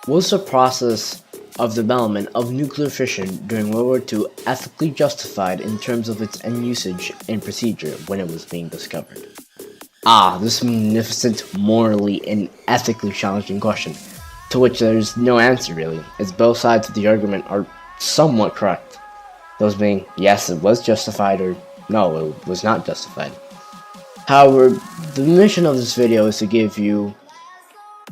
Was the process of development of nuclear fission during World War II ethically justified in terms of its end usage and procedure when it was being discovered? This magnificent, morally and ethically challenging question, to which there is no answer really, as both sides of the argument are somewhat correct. Those being, yes, it was justified, or no, it was not justified. However, the mission of this video is to give you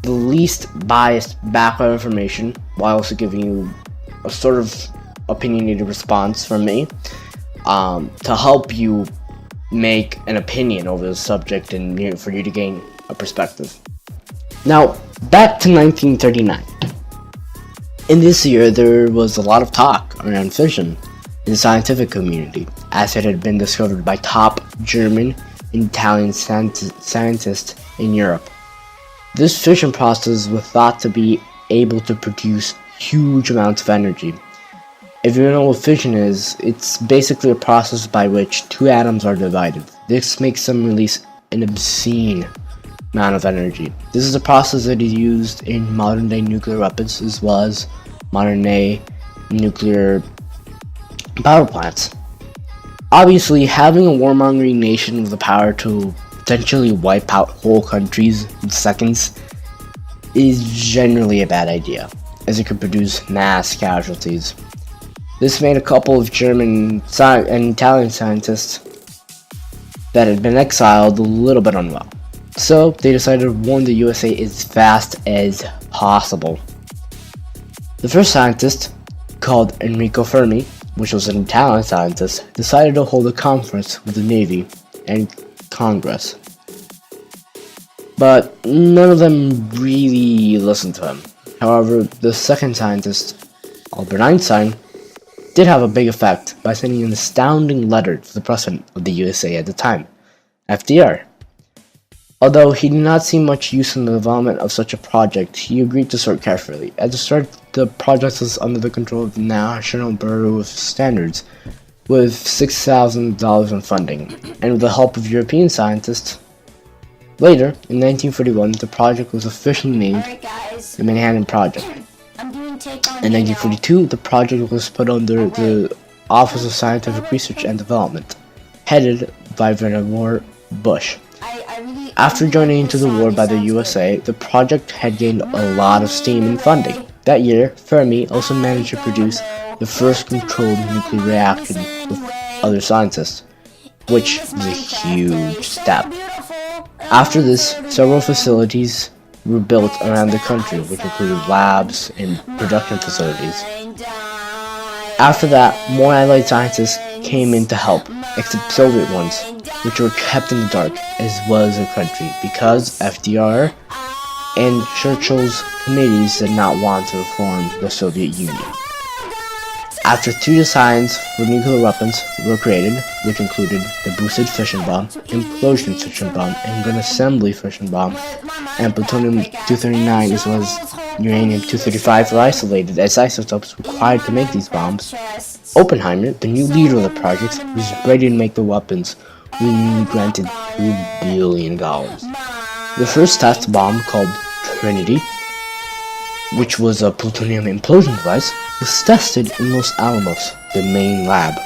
the least biased background information, while also giving you a sort of opinionated response from me, to help you make an opinion over the subject and for you to gain a perspective. Now, back to 1939. In this year, there was a lot of talk around fission in the scientific community, as it had been discovered by top German and Italian scientists in Europe. This fission process was thought to be able to produce huge amounts of energy. If you don't know what fission is, it's basically a process by which two atoms are divided. This makes them release an obscene amount of energy. This is a process that is used in modern day nuclear weapons as well as modern day nuclear power plants. Obviously, having a warmongering nation with the power to potentially wipe out whole countries in seconds is generally a bad idea, as it could produce mass casualties. This made a couple of German and Italian scientists that had been exiled a little bit unwell, so they decided to warn the USA as fast as possible. The first scientist, called Enrico Fermi, which was an Italian scientist, decided to hold a conference with the Navy and Congress. But none of them really listened to him. However, the second scientist, Albert Einstein, did have a big effect by sending an astounding letter to the President of the USA at the time, FDR. Although he did not see much use in the development of such a project, he agreed to start carefully. At the start, the project was under the control of the National Bureau of Standards, with $6,000 in funding, and with the help of European scientists. Later, in 1941, the project was officially named the Manhattan Project. In 1942, the project was put under the Office of Scientific Research and Development, headed by Vannevar Bush. After joining into the war by the USA, the project had gained a lot of steam and funding. That year, Fermi also managed to produce the first controlled nuclear reactor with other scientists, which was a huge step. After this, several facilities were built around the country, which included labs and production facilities. After that, more Allied scientists came in to help, except Soviet ones, which were kept in the dark, as well as their country, because FDR and Churchill's committees did not want to reform the Soviet Union. After two designs for nuclear weapons were created, which included the boosted fission bomb, implosion fission bomb, and gun assembly fission bomb, and plutonium-239 as well as uranium-235 were isolated as isotopes required to make these bombs, Oppenheimer, the new leader of the project, was ready to make the weapons when he granted $2 billion. The first test bomb, called Trinity, which was a plutonium implosion device, was tested in Los Alamos, the main lab.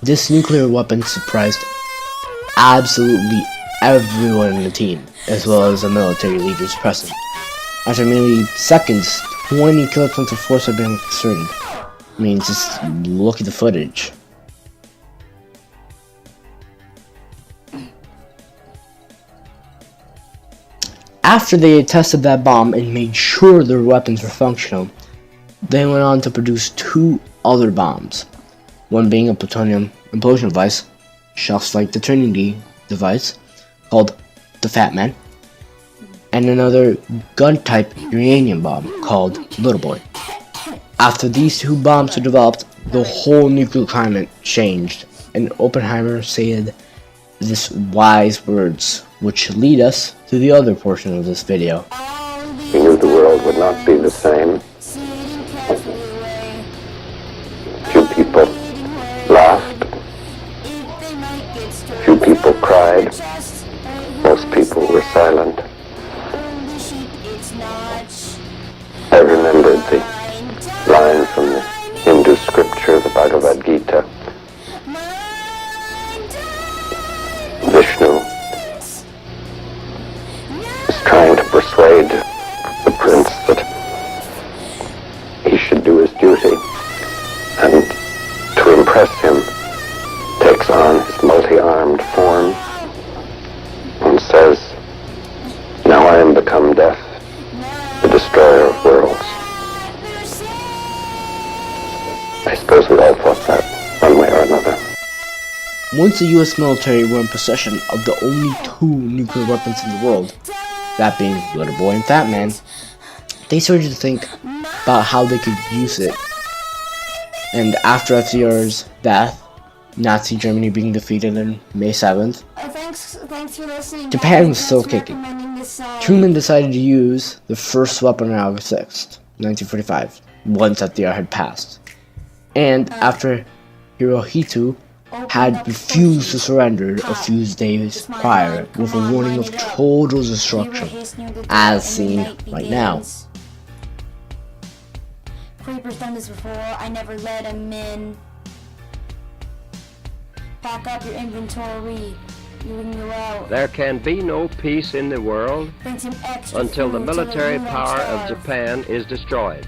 This nuclear weapon surprised absolutely everyone in the team, as well as the military leaders present. After merely seconds, 20 kilotons of force had been exerted. I mean, just look at the footage. After they had tested that bomb and made sure their weapons were functional, they went on to produce two other bombs, one being a plutonium implosion device, just like the Trinity device, called the Fat Man, and another gun-type uranium bomb called Little Boy. After these two bombs were developed, the whole nuclear climate changed, and Oppenheimer said this wise words, which lead us to the other portion of this video. He knew the world would not be the same. Few people laughed. Few people cried. Most people were silent. Bhagavad Gita, Vishnu is trying to persuade the prince that he should do his duty, and to impress him takes on his multi-armed form and says, "Now I am become death, the destroyer of worlds." I suppose we all thought that one way or another. Once the US military were in possession of the only two nuclear weapons in the world, that being Little Boy and Fat Man, they started to think about how they could use it. And after FDR's death, Nazi Germany being defeated on May 7th, Thanks for listening. Japan was still kicking. Truman decided to use the first weapon on August 6th, 1945, once FDR had passed. And after Hirohito had refused to surrender a few days prior with a warning of total destruction, as seen right now. Creeper's done this before, I never let him in. Pack up your inventory. You're out. There can be no peace in the world Bring some extra until the food so that military you won't power of starve. Japan is destroyed,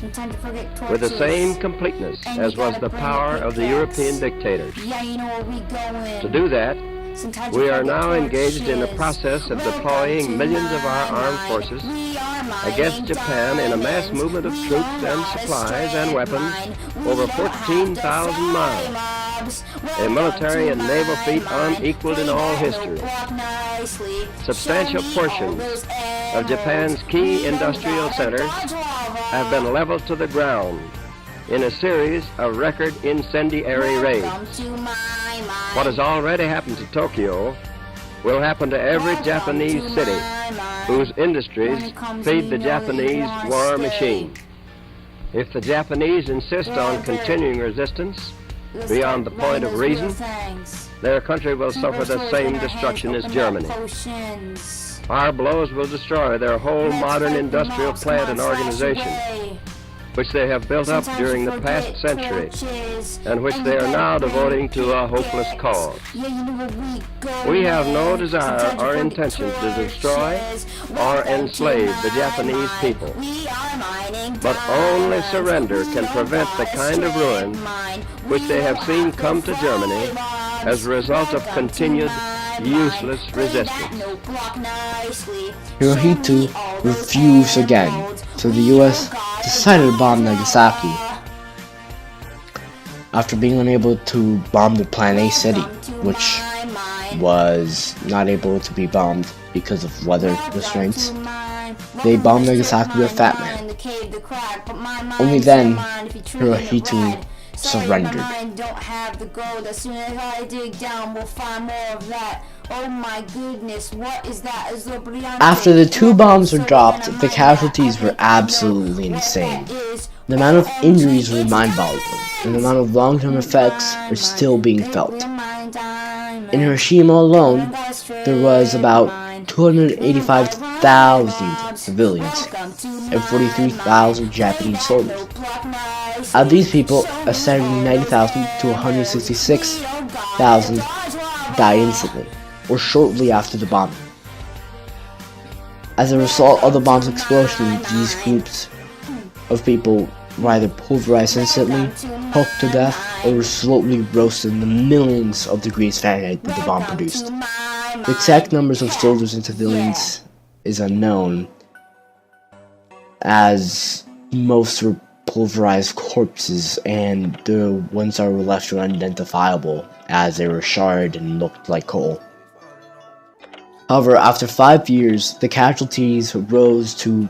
No time to forget with the torches. same completeness And as you was gotta the bring power the of the big European guns. dictators. Yeah, you know where we going. To do that, Sometimes we you are forget now engaged in the torches. process of Welcome deploying to millions of our my armed mind. forces We are mining against Japan in a mass diamonds. movement of We troops are and not a supplies and strand weapons mine. We over don't have to 14,000 fight miles. mobs. A military Welcome and to naval my feat mind. unequaled in Play all that history. little block nicely. Substantial Show me portions all those of Japan's emeralds. key We industrial got a centers bunch of have been leveled to the ground in a series of record incendiary raids. Welcome to my mind. What has already happened to Tokyo will happen to every Welcome Japanese to city my mind. whose industries When it comes, feed you the know that you Japanese wanna war stay. machine. If the Japanese insist on continuing resistance Let's beyond the start point of writing those reason, real things. their country will suffer the same destruction as Germany. Potions. Our blows will destroy their whole Let's modern fight the industrial mobs, plant come and on, slash organization, away. which they have built up Sometimes during you the past forget century, torches, and which and they you are now gotta devoting bring to a hopeless pickaxe. cause. Yeah, you know where we We have no going. desire Sometimes you or forget intention to destroy torches. or Welcome enslave to the my Japanese mind. people. We are mining But only diamonds. surrender We can don't prevent the got a kind of ruin strand mine. which We they have don't seen have come to Germany fight as a result of Welcome to continued my useless mind. Play that resistance. note block nicely. Hirohito Show me all those refused again, emeralds. so the We US don't got decided to bomb diamonds. Nagasaki. After being unable to bomb the Plan A city, which was not able to be bombed because of weather restraints, they bombed Nagasaki with Fat Man. Only then, Hirohito surrendered. Don't have the gold. As soon as I dig down, we'll find more of that. Oh my goodness, what is that? Is it Brianna? After the two bombs were dropped, the casualties were absolutely insane. The amount of injuries were mind-boggling, and the amount of long-term effects are still being felt. In Hiroshima alone, there was about 285,000 civilians and 43,000 Japanese soldiers. Out of these people, a staggering 90,000 to 166,000 died instantly, or shortly after the bombing. As a result of the bomb's explosion, these groups of people were either pulverized instantly, poked to death, or were slowly roasted in the millions of degrees Fahrenheit that the bomb produced. The exact numbers of soldiers and civilians is unknown, as most were pulverized corpses, and the ones that were left were unidentifiable, as they were charred and looked like coal. However, after 5 years, the casualties rose to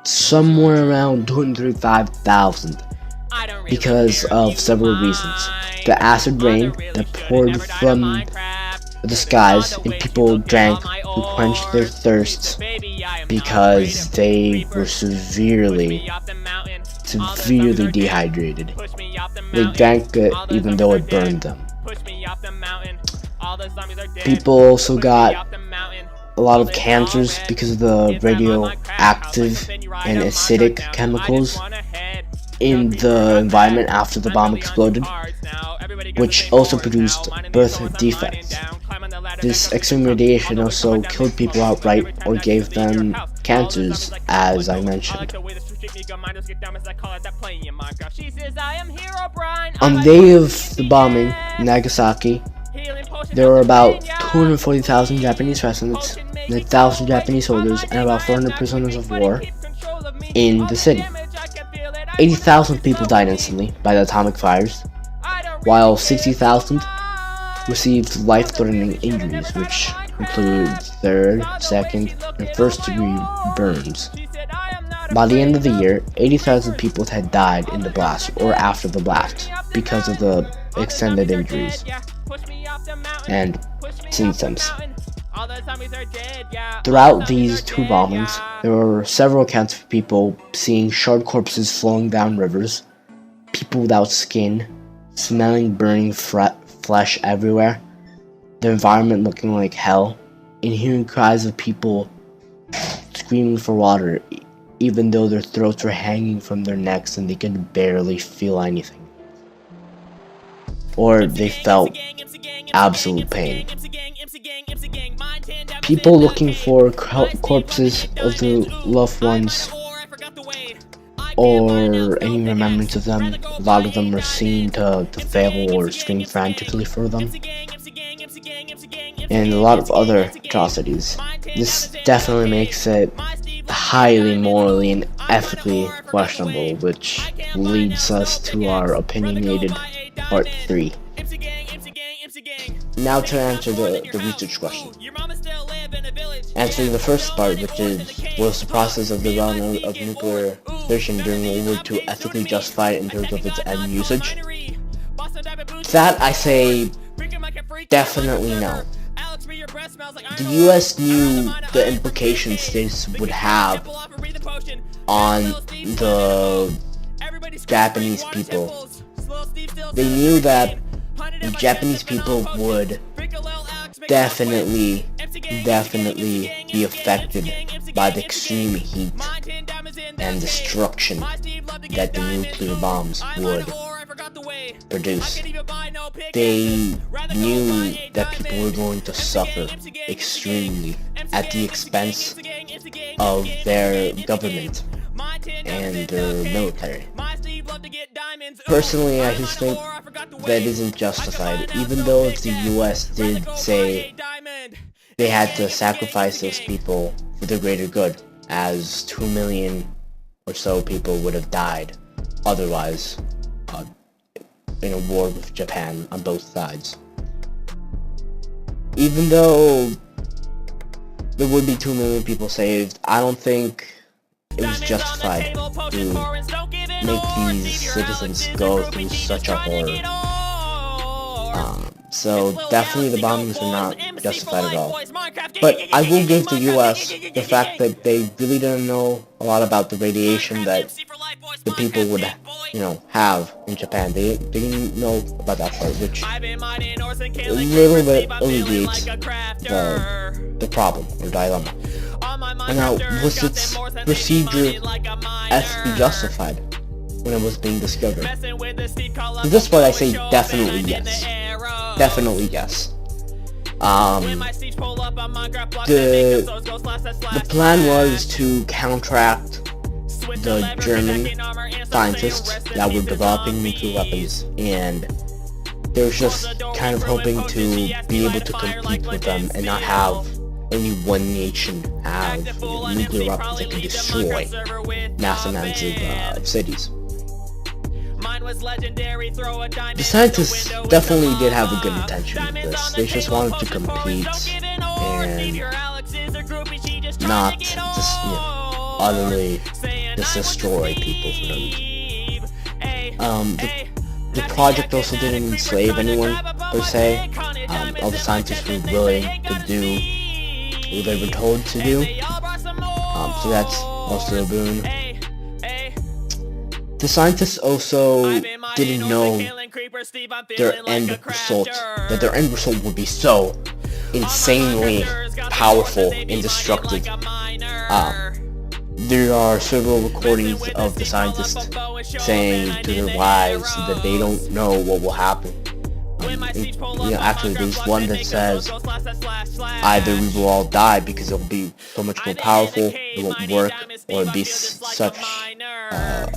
somewhere around 235,000 because of several reasons. The acid rain that poured from the skies, and people drank to quench their thirst because they were severely dehydrated. They drank it even though it burned them. People also got a lot of cancers because of the radioactive and acidic chemicals in the environment after the bomb exploded, which also produced birth defects. This extreme radiation also killed people outright or gave them cancers, as I mentioned. On the day of the bombing in Nagasaki, there were about 240,000 Japanese residents, 1,000 Japanese soldiers, and about 400 prisoners of war in the city. 80,000 people died instantly by the atomic fires, while 60,000 received life-threatening injuries, which include third, second, and first-degree burns. By the end of the year, 80,000 people had died in the blast or after the blast because of the extended injuries and symptoms. Throughout these two bombings, there were several accounts of people seeing charred corpses flowing down rivers, people without skin, smelling burning flesh everywhere, the environment looking like hell, and hearing cries of people screaming for water, even though their throats were hanging from their necks and they could barely feel anything. Or they felt absolute pain. People looking for corpses of their loved ones or any remembrance of them. A lot of them were seen to fail or scream frantically for them. And a lot of other atrocities. This definitely makes it highly morally and ethically questionable, which leads us to our opinionated part 3. Now to answer the research question. Answering the first part, which is, was the process of development of nuclear fission during World War II ethically justified in terms of its end usage? That I say definitely no. The US knew the implications this would have on the Japanese people. They knew that the Japanese people would definitely be affected by the extreme heat and destruction that the nuclear bombs would produce. They knew that people were going to suffer extremely at the expense of their government and their military. Personally, I just think that isn't justified, even though the US did say they had to sacrifice those people for the greater good, as 2 million or so people would have died otherwise in a war with Japan on both sides. Even though there would be 2 million people saved, I don't think it was justified to make these citizens go through such a horror. So definitely the bombings were not justified at all. But I will give the US the fact that they really didn't know a lot about the radiation that the people would, have in Japan. They didn't know about that part, which a little bit alleviates the problem or dilemma. And now, was its procedure ethically justified when it was being discovered? To this point, I say definitely yes. Definitely yes. The plan was to counteract the German scientists that were developing nuclear weapons, and they were just kind of hoping to be able to compete with them and not have only one nation have nuclear weapons that can destroy massive amounts of cities. The scientists definitely did have a good intention with this. They just wanted to compete and not just, utterly just destroy people for no reason. The project also didn't enslave anyone, per se. All the scientists were willing to do what they were told to do. So that's also a boon. The scientists also didn't know their end result, that their end result would be so insanely powerful and destructive. there are several recordings of the scientists saying to their wives that they don't know what will happen. Actually, there's one that says either we will all die because it'll be so much more powerful, it won't work, or it'll be such a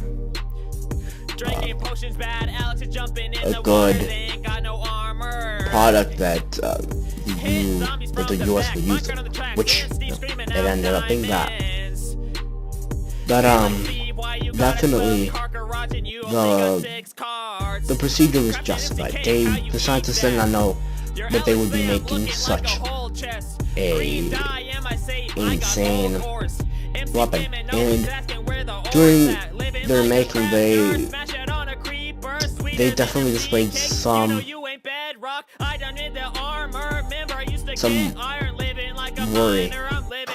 good product that the US would use it, which it ended up being that. But definitely the procedure was justified. The scientists did not know that they would be making such a insane weapon, and during their making, they definitely displayed some worry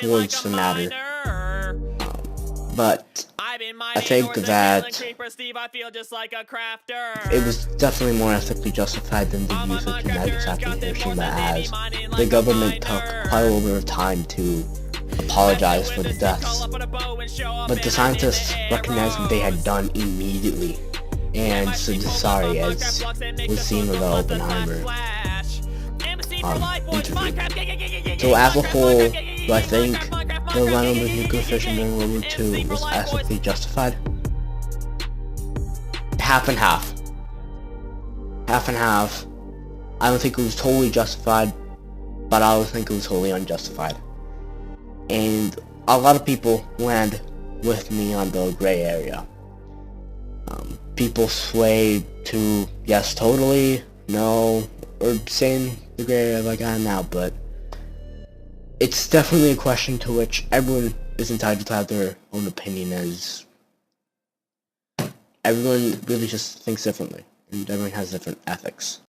towards the matter. But I think that it was definitely more ethically justified than the use of kinetic attacks in Hiroshima, as the government took quite a little bit of time to apologize for the deaths. But the scientists recognized what they had done immediately and said sorry, as was seen with the Oppenheimer interview. So as a whole, do I think the Iran with nuclear fission during World War II was ethically justified? Half and half. Half and half. I don't think it was totally justified, but I don't think it was totally unjustified. And a lot of people land with me on the gray area. People sway to yes, totally, no, or saying the gray area like I am now, but it's definitely a question to which everyone is entitled to have their own opinion, as everyone really just thinks differently, and everyone has different ethics.